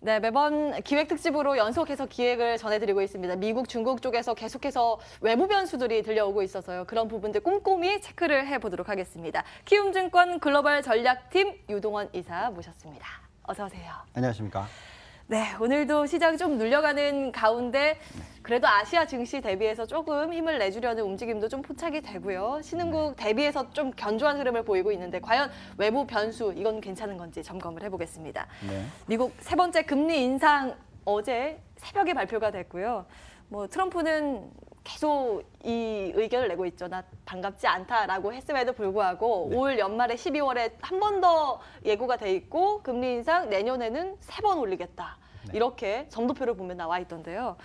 네, 매번 기획특집으로 연속해서 기획을 전해드리고 있습니다. 미국, 중국 쪽에서 계속해서 외부 변수들이 들려오고 있어서요. 그런 부분들 꼼꼼히 체크를 해보도록 하겠습니다. 키움증권 글로벌 전략팀 유동원 이사 모셨습니다. 어서 오세요. 안녕하십니까. 네, 오늘도 시장 좀 눌려가는 가운데 그래도 아시아 증시 대비해서 조금 힘을 내주려는 움직임도 좀 포착이 되고요. 신흥국 대비해서 좀 견조한 흐름을 보이고 있는데 과연 외부 변수 이건 괜찮은 건지 점검을 해보겠습니다. 네. 미국 세 번째 금리 인상 어제 새벽에 발표가 됐고요. 트럼프는 계속 이 의견을 내고 있죠. 나 반갑지 않다라고 했음에도 불구하고 네. 올 연말에 12월에 한 번 더 예고가 돼 있고 금리 인상 내년에는 3번 올리겠다. 네. 이렇게 점도표를 보면 나와 있던데요.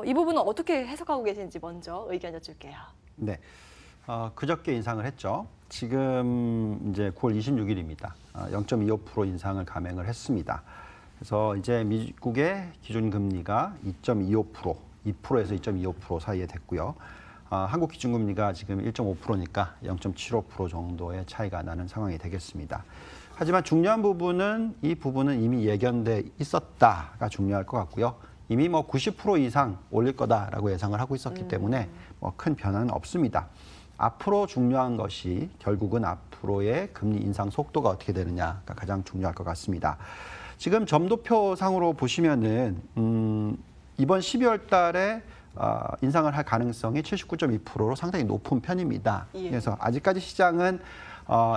이 부분은 어떻게 해석하고 계신지 먼저 의견 여쭐게요. 네. 그저께 인상을 했죠. 지금 이제 9월 26일입니다. 0.25% 인상을 감행을 했습니다. 그래서 이제 미국의 기준 금리가 2.25%, 2%에서 2.25% 사이에 됐고요. 한국 기준금리가 지금 1.5%니까 0.75% 정도의 차이가 나는 상황이 되겠습니다. 하지만 중요한 부분은 이 부분은 이미 예견돼 있었다가 중요할 것 같고요. 이미 90% 이상 올릴 거다라고 예상을 하고 있었기 때문에 큰 변화는 없습니다. 앞으로 중요한 것이 결국은 앞으로의 금리 인상 속도가 어떻게 되느냐가 가장 중요할 것 같습니다. 지금 점도표 상으로 보시면은 이번 12월 달에 인상을 할 가능성이 79.2%로 상당히 높은 편입니다. 예. 그래서 아직까지 시장은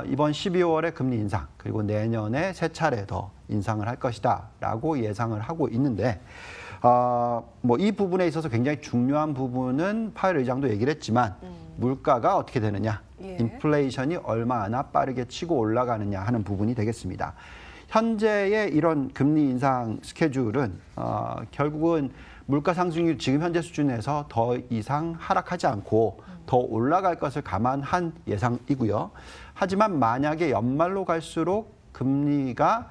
이번 12월에 금리 인상 그리고 내년에 세 차례 더 인상을 할 것이다라고 예상을 하고 있는데 이 부분에 있어서 굉장히 중요한 부분은 파웰 의장도 얘기를 했지만 물가가 어떻게 되느냐, 예. 인플레이션이 얼마나 빠르게 치고 올라가느냐 하는 부분이 되겠습니다. 현재의 이런 금리 인상 스케줄은 결국은 물가 상승률 지금 현재 수준에서 더 이상 하락하지 않고 더 올라갈 것을 감안한 예상이고요. 하지만 만약에 연말로 갈수록 금리가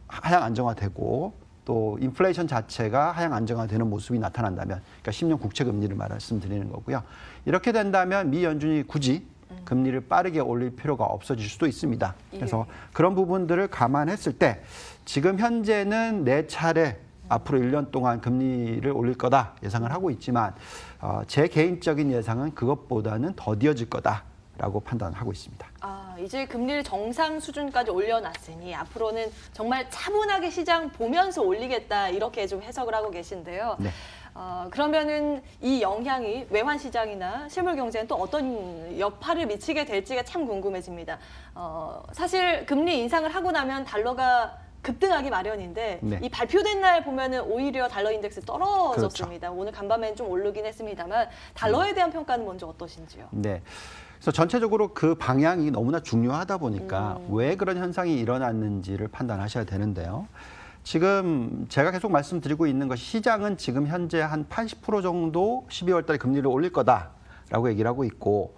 하향 안정화되고 또 인플레이션 자체가 하향 안정화되는 모습이 나타난다면, 그러니까 10년 국채 금리를 말씀드리는 거고요. 이렇게 된다면 미 연준이 굳이 금리를 빠르게 올릴 필요가 없어질 수도 있습니다. 그래서 그런 부분들을 감안했을 때 지금 현재는 4차례 앞으로 1년 동안 금리를 올릴 거다 예상을 하고 있지만 제 개인적인 예상은 그것보다는 더디어질 거다라고 판단하고 있습니다. 이제 금리를 정상 수준까지 올려놨으니 앞으로는 정말 차분하게 시장 보면서 올리겠다 이렇게 좀 해석을 하고 계신데요. 네. 그러면은 이 영향이 외환 시장이나 실물 경제는 또 어떤 여파를 미치게 될지가 참 궁금해집니다. 사실 금리 인상을 하고 나면 달러가 급등하기 마련인데 네. 이 발표된 날 보면은 오히려 달러 인덱스 떨어졌습니다. 그렇죠. 오늘 간밤에는 좀 오르긴 했습니다만 달러에 대한 평가는 먼저 어떠신지요? 네. 그래서 전체적으로 그 방향이 너무나 중요하다 보니까 왜 그런 현상이 일어났는지를 판단하셔야 되는데요. 지금 제가 계속 말씀드리고 있는 것이 시장은 지금 현재 한 80% 정도 12월 달에 금리를 올릴 거다라고 얘기를 하고 있고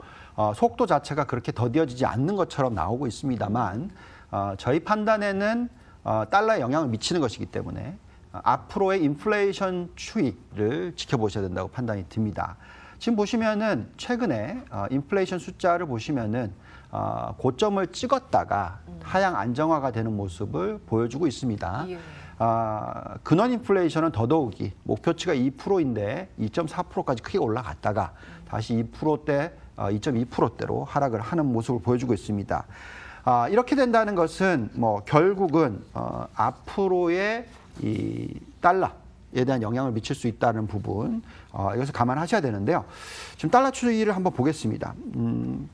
속도 자체가 그렇게 더디어지지 않는 것처럼 나오고 있습니다만 저희 판단에는 달러에 영향을 미치는 것이기 때문에 앞으로의 인플레이션 추이를 지켜보셔야 된다고 판단이 듭니다. 지금 보시면은 최근에 인플레이션 숫자를 보시면은 고점을 찍었다가 하향 안정화가 되는 모습을 보여주고 있습니다. 예. 근원 인플레이션은 더더욱이 목표치가 2%인데 2.4%까지 크게 올라갔다가 다시 2%대, 2.2%대로 하락을 하는 모습을 보여주고 있습니다. 이렇게 된다는 것은 결국은 앞으로의 이 달러에 대한 영향을 미칠 수 있다는 부분 이것을 감안하셔야 되는데요. 지금 달러 추이를 한번 보겠습니다.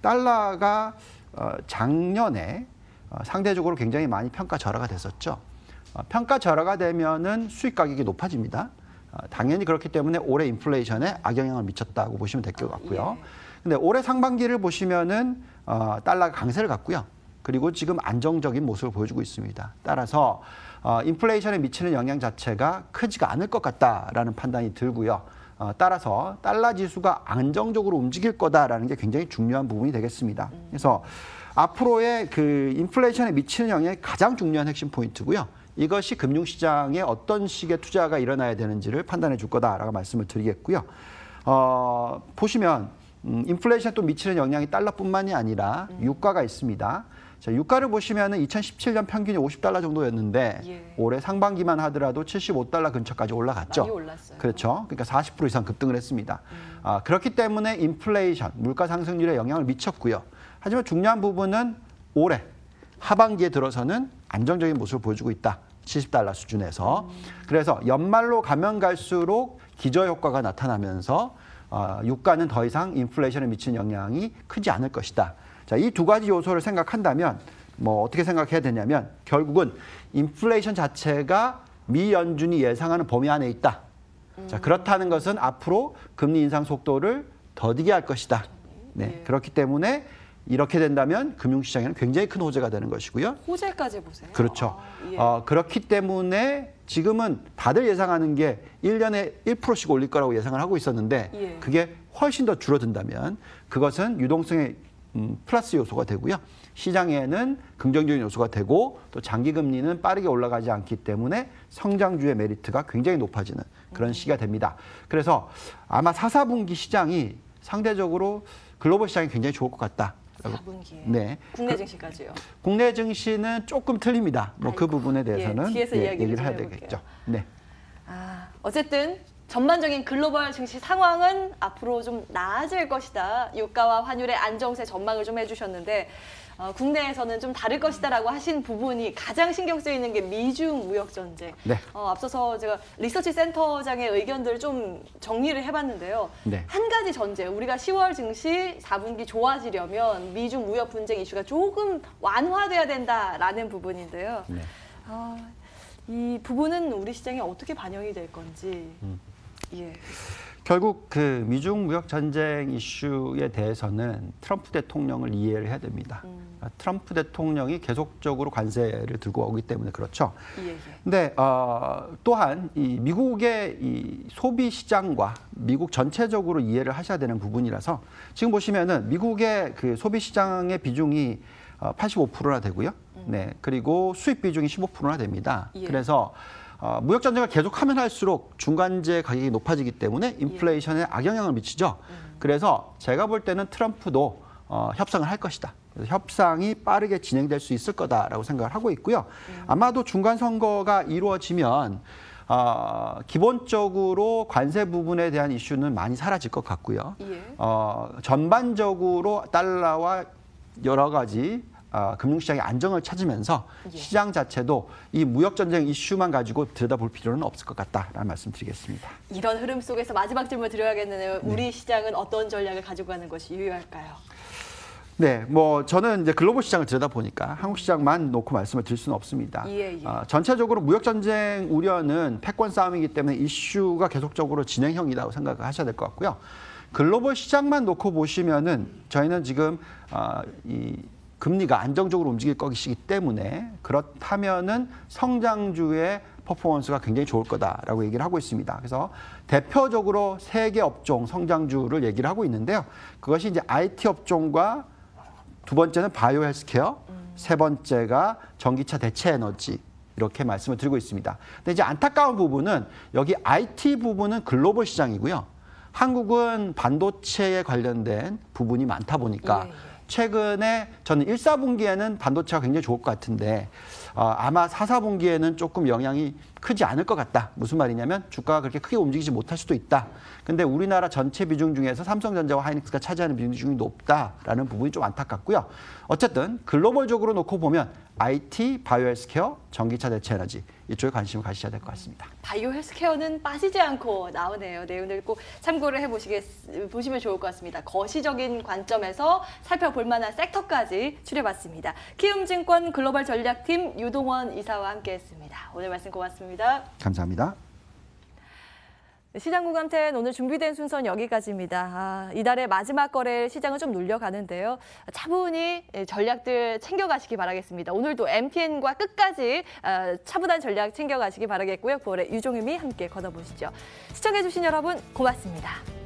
달러가 작년에 상대적으로 굉장히 많이 평가 절하가 됐었죠. 평가 절하가 되면은 수익 가격이 높아집니다. 당연히 그렇기 때문에 올해 인플레이션에 악영향을 미쳤다고 보시면 될 것 같고요. 근데 올해 상반기를 보시면은 달러가 강세를 갔고요. 그리고 지금 안정적인 모습을 보여주고 있습니다. 따라서 인플레이션에 미치는 영향 자체가 크지가 않을 것 같다라는 판단이 들고요. 따라서 달러 지수가 안정적으로 움직일 거다라는 게 굉장히 중요한 부분이 되겠습니다. 그래서 앞으로의 그 인플레이션에 미치는 영향이 가장 중요한 핵심 포인트고요. 이것이 금융시장에 어떤 식의 투자가 일어나야 되는지를 판단해 줄 거다라고 말씀을 드리겠고요. 보시면 인플레이션에 또 미치는 영향이 달러뿐만이 아니라 유가가 있습니다. 자, 유가를 보시면은 2017년 평균이 $50 정도였는데 예. 올해 상반기만 하더라도 $75 근처까지 올라갔죠. 많이 올랐어요. 그렇죠. 그러니까 40% 이상 급등을 했습니다. 그렇기 때문에 인플레이션, 물가 상승률에 영향을 미쳤고요. 하지만 중요한 부분은 올해 하반기에 들어서는 안정적인 모습을 보여주고 있다. $70 수준에서. 그래서 연말로 가면 갈수록 기저효과가 나타나면서 유가는 더 이상 인플레이션에 미치는 영향이 크지 않을 것이다. 자, 이 두 가지 요소를 생각한다면 뭐 어떻게 생각해야 되냐면 결국은 인플레이션 자체가 미 연준이 예상하는 범위 안에 있다. 자, 그렇다는 것은 앞으로 금리 인상 속도를 더디게 할 것이다. 네, 예. 그렇기 때문에 이렇게 된다면 금융시장에는 굉장히 큰 호재가 되는 것이고요. 호재까지 보세요. 그렇죠. 예. 그렇기 때문에 지금은 다들 예상하는 게 1년에 1%씩 올릴 거라고 예상을 하고 있었는데 예. 그게 훨씬 더 줄어든다면 그것은 유동성의 플러스 요소가 되고요. 시장에는 긍정적인 요소가 되고 또 장기 금리는 빠르게 올라가지 않기 때문에 성장주의 메리트가 굉장히 높아지는 그런 시기가 됩니다. 그래서 아마 4, 4분기 시장이 상대적으로 글로벌 시장이 굉장히 좋을 것 같다. 4분기에. 네. 국내 증시까지요. 국내 증시는 조금 틀립니다. 뭐 그 아이고. 부분에 대해서는 예, 뒤에서 이야기를 좀 해야 해볼게요. 되겠죠. 네. 어쨌든 전반적인 글로벌 증시 상황은 앞으로 좀 나아질 것이다. 유가와 환율의 안정세 전망을 좀 해주셨는데 국내에서는 좀 다를 것이다라고 하신 부분이 가장 신경 쓰이는 게 미중 무역 전쟁. 네. 앞서서 제가 리서치 센터장의 의견들을 좀 정리를 해봤는데요. 네. 한 가지 전제, 우리가 10월 증시 4분기 좋아지려면 미중 무역 분쟁 이슈가 조금 완화돼야 된다라는 부분인데요. 네. 이 부분은 우리 시장에 어떻게 반영이 될 건지. 예. 결국 그 미중 무역 전쟁 이슈에 대해서는 트럼프 대통령을 이해를 해야 됩니다. 트럼프 대통령이 계속적으로 관세를 들고 오기 때문에 그렇죠. 예. 근데 또한 이 미국의 이 소비 시장과 미국 전체적으로 이해를 하셔야 되는 부분이라서 지금 보시면은 미국의 그 소비 시장의 비중이 85%나 되고요. 네. 그리고 수입 비중이 15%나 됩니다. 예. 그래서 무역 전쟁을 계속하면 할수록 중간재 가격이 높아지기 때문에 인플레이션에 악영향을 미치죠. 그래서 제가 볼 때는 트럼프도 협상을 할 것이다. 그래서 협상이 빠르게 진행될 수 있을 거다라고 생각을 하고 있고요. 아마도 중간 선거가 이루어지면 기본적으로 관세 부분에 대한 이슈는 많이 사라질 것 같고요. 예. 전반적으로 달러와 여러 가지 금융시장의 안정을 찾으면서 예. 시장 자체도 이 무역전쟁 이슈만 가지고 들여다볼 필요는 없을 것 같다라는 말씀 드리겠습니다. 이런 흐름 속에서 마지막 질문 드려야겠네요. 우리 시장은 어떤 전략을 가지고 가는 것이 유효할까요? 네, 뭐 저는 이제 글로벌 시장을 들여다보니까 한국 시장만 놓고 말씀을 드릴 수는 없습니다. 예. 전체적으로 무역전쟁 우려는 패권 싸움이기 때문에 이슈가 계속적으로 진행형이라고 생각을 하셔야 될 것 같고요. 글로벌 시장만 놓고 보시면은 저희는 지금 이 금리가 안정적으로 움직일 것이기 때문에 그렇다면은 성장주의 퍼포먼스가 굉장히 좋을 거다라고 얘기를 하고 있습니다. 그래서 대표적으로 세 개 업종 성장주를 얘기를 하고 있는데요. 그것이 이제 IT 업종과 두 번째는 바이오 헬스케어, 세 번째가 전기차 대체 에너지 이렇게 말씀을 드리고 있습니다. 근데 이제 안타까운 부분은 여기 IT 부분은 글로벌 시장이고요. 한국은 반도체에 관련된 부분이 많다 보니까 최근에 저는 1, 4분기에는 반도체가 굉장히 좋을 것 같은데 아마 4, 4분기에는 조금 영향이 크지 않을 것 같다. 무슨 말이냐면 주가가 그렇게 크게 움직이지 못할 수도 있다. 근데 우리나라 전체 비중 중에서 삼성전자와 하이닉스가 차지하는 비중이 높다라는 부분이 좀 안타깝고요. 어쨌든 글로벌적으로 놓고 보면 IT, 바이오 헬스케어, 전기차 대체 에너지 이쪽에 관심을 가지셔야 될 것 같습니다. 바이오 헬스케어는 빠지지 않고 나오네요. 내용을 꼭 참고를 보시면 좋을 것 같습니다. 거시적인 관점에서 살펴볼 만한 섹터까지 추려봤습니다. 키움증권 글로벌 전략팀 유동원 이사와 함께했습니다. 오늘 말씀 고맙습니다. 감사합니다. 시장 구감텐 오늘 준비된 순서는 여기까지입니다. 이달의 마지막 거래일 시장은 좀 눌려가는데요. 차분히 전략들 챙겨가시기 바라겠습니다. 오늘도 MTN과 끝까지 차분한 전략 챙겨가시기 바라겠고요. 9월에 유종임이 함께 걷어보시죠. 시청해주신 여러분 고맙습니다.